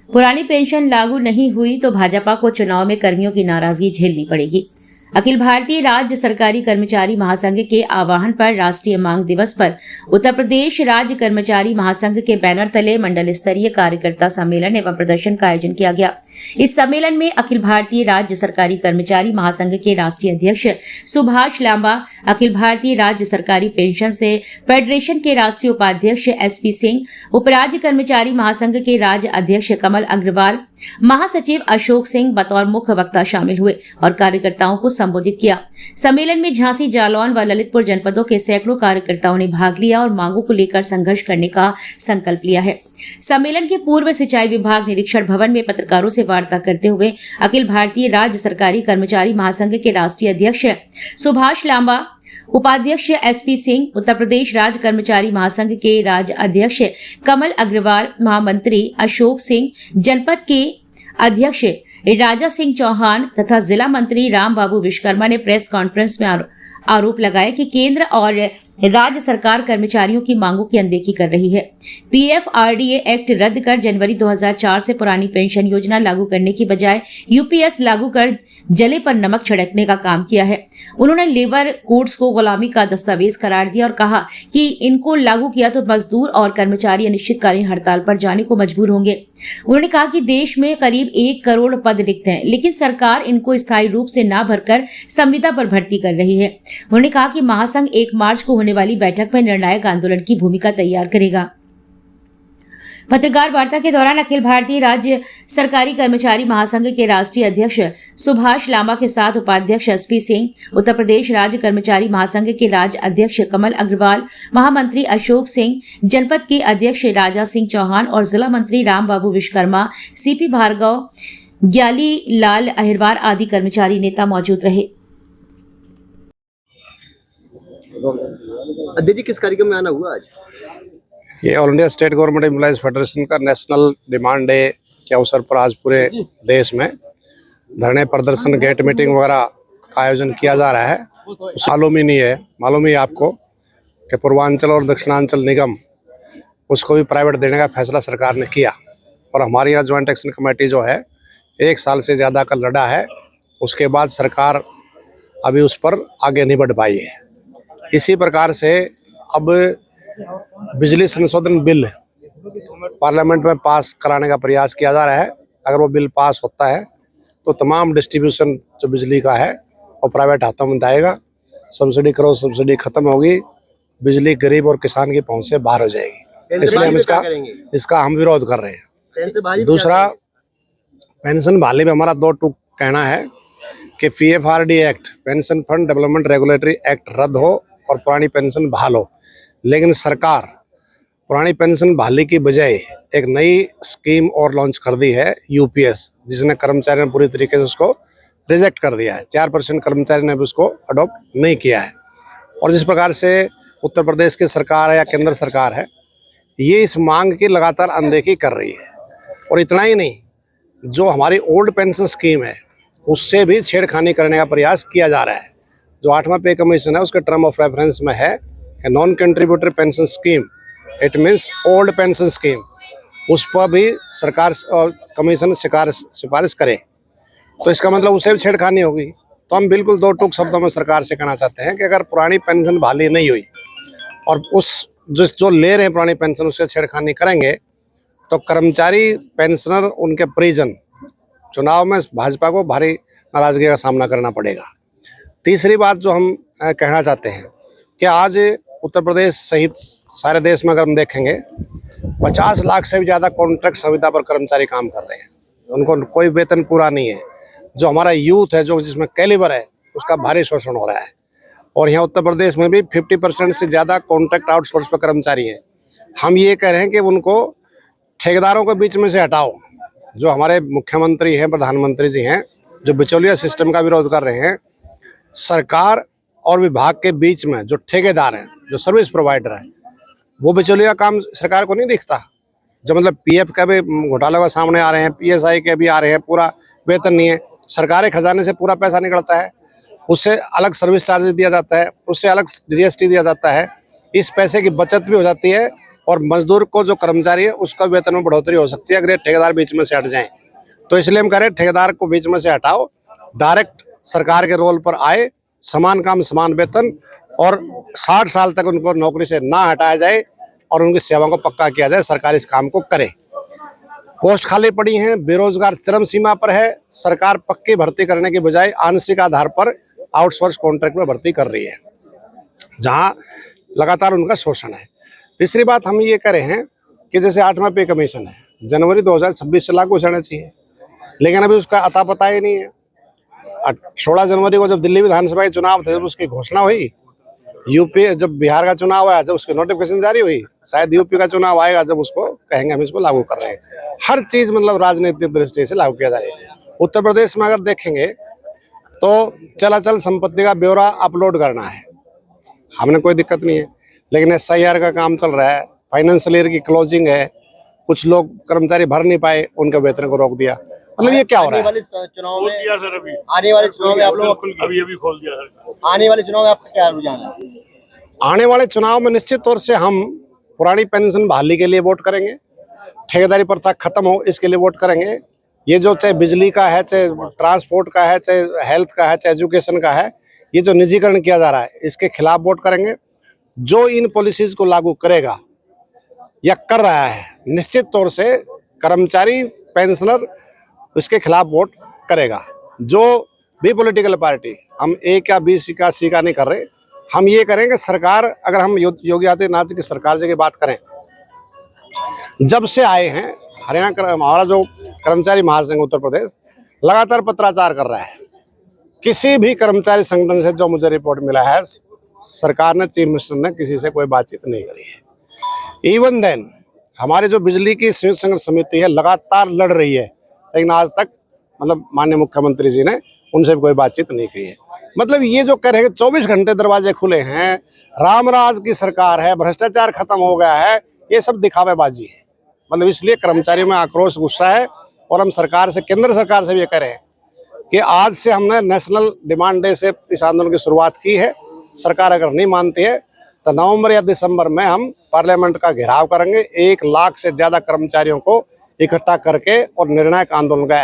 पुरानी पेंशन लागू नहीं हुई तो भाजपा को चुनाव में कर्मियों की नाराजगी झेलनी पड़ेगी। अखिल भारतीय राज्य सरकारी कर्मचारी महासंघ के आह्वान पर राष्ट्रीय मांग दिवस पर उत्तर प्रदेश राज्य कर्मचारी महासंघ के बैनर तले मंडल स्तरीय कार्यकर्ता सम्मेलन एवं प्रदर्शन का आयोजन किया गया। इस सम्मेलन में अखिल भारतीय राज्य सरकारी कर्मचारी महासंघ के राष्ट्रीय अध्यक्ष सुभाष लांबा, अखिल भारतीय राज्य सरकारी पेंशन से फेडरेशन के राष्ट्रीय उपाध्यक्ष SP सिंह, उपराज्य कर्मचारी महासंघ के राज्य अध्यक्ष कमल अग्रवाल, महासचिव अशोक सिंह बतौर मुख्य वक्ता शामिल हुए और कार्यकर्ताओं को संबोधित किया। सम्मेलन में झांसी, जालौन व ललितपुर जनपदों के सैकड़ों कार्यकर्ताओं ने भाग लिया और मांगों को लेकर संघर्ष करने का संकल्प लिया है। सम्मेलन के पूर्व सिंचाई विभाग निरीक्षण भवन में पत्रकारों से वार्ता करते हुए अखिल भारतीय राज्य सरकारी कर्मचारी महासंघ के राष्ट्रीय अध्यक्ष सुभाष लांबा, उपाध्यक्ष SP सिंह, उत्तर प्रदेश राज्य कर्मचारी महासंघ के राज्य अध्यक्ष कमल अग्रवाल, महामंत्री अशोक सिंह, जनपद के अध्यक्ष राजा सिंह चौहान तथा जिला मंत्री राम बाबू विश्वकर्मा ने प्रेस कॉन्फ्रेंस में आरोप लगाया कि केंद्र और राज्य सरकार कर्मचारियों की मांगों की अनदेखी कर रही है। PFRDA एक्ट रद्द कर जनवरी 2004 से पुरानी पेंशन योजना लागू करने की बजाय UPS लागू कर जले पर नमक छिड़कने का काम किया है। उन्होंने लेबर कोड्स को गुलामी का दस्तावेज करार दिया और कहा कि इनको लागू किया तो मजदूर और कर्मचारी अनिश्चितकालीन हड़ताल पर जाने को मजबूर होंगे। उन्होंने कहा कि देश में करीब 1 करोड़ पद रिक्त हैं, लेकिन सरकार इनको स्थायी रूप से ना भरकर संविदा पर भर्ती कर रही है। उन्होंने कहा कि महासंघ 1 मार्च को वाली बैठक में निर्णायक आंदोलन की भूमिका तैयार करेगा। पत्रकार वार्ता के दौरान अखिल भारतीय राज्य सरकारी कर्मचारी महासंघ के राष्ट्रीय अध्यक्ष सुभाष लांबा के साथ उपाध्यक्ष SP सिंह, उत्तर प्रदेश राज्य कर्मचारी महासंघ के राज्य अध्यक्ष कमल अग्रवाल, महामंत्री अशोक सिंह, जनपद के अध्यक्ष राजा सिंह चौहान और जिला मंत्री राम बाबू विश्वकर्मा, CP भार्गव, ग्याली लाल अहिरवार आदि कर्मचारी नेता मौजूद रहे। अध्यक्ष जी, किस कार्यक्रम में आना हुआ आज? ये all India state government employees federation का नेशनल डिमांड डे के अवसर पर आज पूरे देश में धरने, प्रदर्शन, गेट मीटिंग वगैरह का आयोजन किया जा रहा है। मालूम ही नहीं है, मालूम ही आपको कि पूर्वांचल और दक्षिणांचल निगम उसको भी प्राइवेट देने का फैसला सरकार ने किया और हमारे यहाँ ज्वाइंट एक्शन कमेटी जो है 1 साल से ज़्यादा का लड़ा है। उसके बाद सरकार अभी उस पर आगे नहीं बढ़ पाई है। इसी प्रकार से अब बिजली संशोधन बिल पार्लियामेंट में पास कराने का प्रयास किया जा रहा है। अगर वो बिल पास होता है तो तमाम डिस्ट्रीब्यूशन जो बिजली का है वो प्राइवेट हाथों में जाएगा। सब्सिडी करो, सब्सिडी खत्म होगी, बिजली गरीब और किसान की पहुंच से बाहर हो जाएगी। इसलिए हम इसका हम विरोध कर रहे हैं। दूसरा, पेंशन बहाली में हमारा 2 टूक कहना है कि PFRDA act, pension fund development regulatory act रद्द हो और पुरानी पेंशन बहाल हो। लेकिन सरकार पुरानी पेंशन बहाली की बजाय एक नई स्कीम और लॉन्च कर दी है, UPS, जिसने कर्मचारियों ने पूरी तरीके से उसको रिजेक्ट कर दिया है। 4% कर्मचारी ने भी उसको अडॉप्ट नहीं किया है। और जिस प्रकार से उत्तर प्रदेश की सरकार है या केंद्र सरकार है, ये इस मांग की लगातार अनदेखी कर रही है। और इतना ही नहीं, जो हमारी ओल्ड पेंशन स्कीम है उससे भी छेड़खानी करने का प्रयास किया जा रहा है। जो 8वां पे कमीशन है उसके टर्म ऑफ रेफरेंस में है कि non contributory pension scheme, it means old pension scheme, उस पर भी सरकार और कमीशन सिफारिश करे तो इसका मतलब उससे भी छेड़खानी होगी। तो हम बिल्कुल 2 टूक शब्दों में सरकार से कहना चाहते हैं कि अगर पुरानी पेंशन बहाली नहीं हुई और उस जो ले रहे हैं पुरानी पेंशन उससे छेड़खानी करेंगे तो कर्मचारी, पेंशनर, उनके परिजन चुनाव में भाजपा को भारी नाराजगी का सामना करना पड़ेगा। तीसरी बात जो हम कहना चाहते हैं कि आज उत्तर प्रदेश सहित सारे देश में अगर हम देखेंगे 50 लाख से भी ज़्यादा कॉन्ट्रैक्ट संविदा पर कर्मचारी काम कर रहे हैं, उनको कोई वेतन पूरा नहीं है। जो हमारा यूथ है, जो जिसमें कैलिबर है, उसका भारी शोषण हो रहा है। और यहाँ उत्तर प्रदेश में भी 50% से ज़्यादा कॉन्ट्रैक्ट आउटसोर्स पर कर्मचारी हैं। हम ये कह रहे हैं कि उनको ठेकेदारों के बीच में से हटाओ। जो हमारे मुख्यमंत्री हैं, प्रधानमंत्री जी हैं, जो बिचौलिया सिस्टम का विरोध कर रहे हैं, सरकार और विभाग के बीच में जो ठेकेदार हैं, जो सर्विस प्रोवाइडर हैं, वो बिचौलिया काम सरकार को नहीं दिखता। जो मतलब PF का भी घोटाला का सामने आ रहे हैं, PSI के भी आ रहे हैं, पूरा वेतन नहीं है, सरकारी खजाने से पूरा पैसा निकलता है, उससे अलग सर्विस चार्ज दिया जाता है, उससे अलग GST दिया जाता है। इस पैसे की बचत भी हो जाती है और मजदूर को जो कर्मचारी है उसका वेतन में बढ़ोतरी हो सकती है अगर ये ठेकेदार बीच में से हट जाएं। तो इसलिए हम कह रहे हैं ठेकेदार को बीच में से हटाओ, डायरेक्ट सरकार के रोल पर आए, समान काम समान वेतन, और 60 साल तक उनको नौकरी से ना हटाया जाए और उनकी सेवा को पक्का किया जाए, सरकार इस काम को करे। पोस्ट खाली पड़ी हैं, बेरोजगार चरम सीमा पर है, सरकार पक्की भर्ती करने के बजाय आंशिक आधार पर आउटसोर्स कॉन्ट्रैक्ट में भर्ती कर रही है, जहां लगातार उनका शोषण है। तीसरी बात हम ये कह रहे हैं कि जैसे 8वां पे कमीशन है, जनवरी 2026 से लागू होना चाहिए, लेकिन अभी उसका अता पता ही नहीं है। 16 जनवरी को जब दिल्ली विधानसभा के चुनाव थे, जब उसकी घोषणा हुई, यूपी जब बिहार का चुनाव आया, जब उसकी नोटिफिकेशन जारी हुई, शायद यूपी का चुनाव आएगा जब उसको कहेंगे हम इसको लागू कर रहे हैं। हर चीज मतलब राजनीतिक दृष्टि से लागू किया जा रहा है। उत्तर प्रदेश में अगर देखेंगे तो चलाचल संपत्ति का ब्यौरा अपलोड करना है, हमने कोई दिक्कत नहीं है, लेकिन SIR का काम चल रहा है, फाइनेंशियल ईयर की क्लोजिंग है, कुछ लोग कर्मचारी भर नहीं पाए, उनके वेतन को रोक दिया। मतलब ये क्या हो रहा है? आने वाले चुनाव में आप लोग अभी खोल दिया सर। आने वाले चुनाव में आपका क्या रुझान है? आने वाले चुनाव में निश्चित तौर से हम पुरानी पेंशन बहाली के लिए वोट करेंगे, ठेकेदारी प्रथा खत्म हो इसके लिए वोट करेंगे। ये जो चाहे बिजली का है, चाहे ट्रांसपोर्ट का है, चाहे हेल्थ का है, चाहे एजुकेशन का है, ये जो निजीकरण किया जा रहा है इसके खिलाफ वोट करेंगे। जो इन पॉलिसीज को लागू करेगा या कर रहा है, निश्चित तौर से कर्मचारी पेंशनर इसके खिलाफ वोट करेगा। जो भी पॉलिटिकल पार्टी, हम A का B का C का नहीं कर रहे, हम ये करेंगे सरकार, अगर हम योगी आदित्यनाथ की सरकार से की बात करें, जब से आए हैं हरियाणा हमारा जो कर्मचारी महासंघ उत्तर प्रदेश लगातार पत्राचार कर रहा है। किसी भी कर्मचारी संगठन से जो मुझे रिपोर्ट मिला है, सरकार ने, चीफ मिनिस्टर ने किसी से कोई बातचीत नहीं करी है। इवन देन हमारे जो बिजली की संयुक्त संघर्ष समिति है लगातार लड़ रही है, लेकिन आज तक मतलब माननीय मुख्यमंत्री जी ने उनसे भी कोई बातचीत नहीं की है। मतलब ये जो कह रहे हैं 24 घंटे दरवाजे खुले हैं, रामराज की सरकार है, भ्रष्टाचार खत्म हो गया है, ये सब दिखावेबाजी है। मतलब इसलिए कर्मचारियों में आक्रोश, गुस्सा है, और हम सरकार से, केंद्र सरकार से भी ये कह रहे हैं कि आज से हमने नेशनल डिमांड डे से इस आंदोलन की शुरुआत की है। सरकार अगर नहीं मानती है तो नवंबर या दिसंबर में हम पार्लियामेंट का घेराव करेंगे, 1 लाख से ज्यादा कर्मचारियों को इकट्ठा करके और निर्णायक आंदोलन का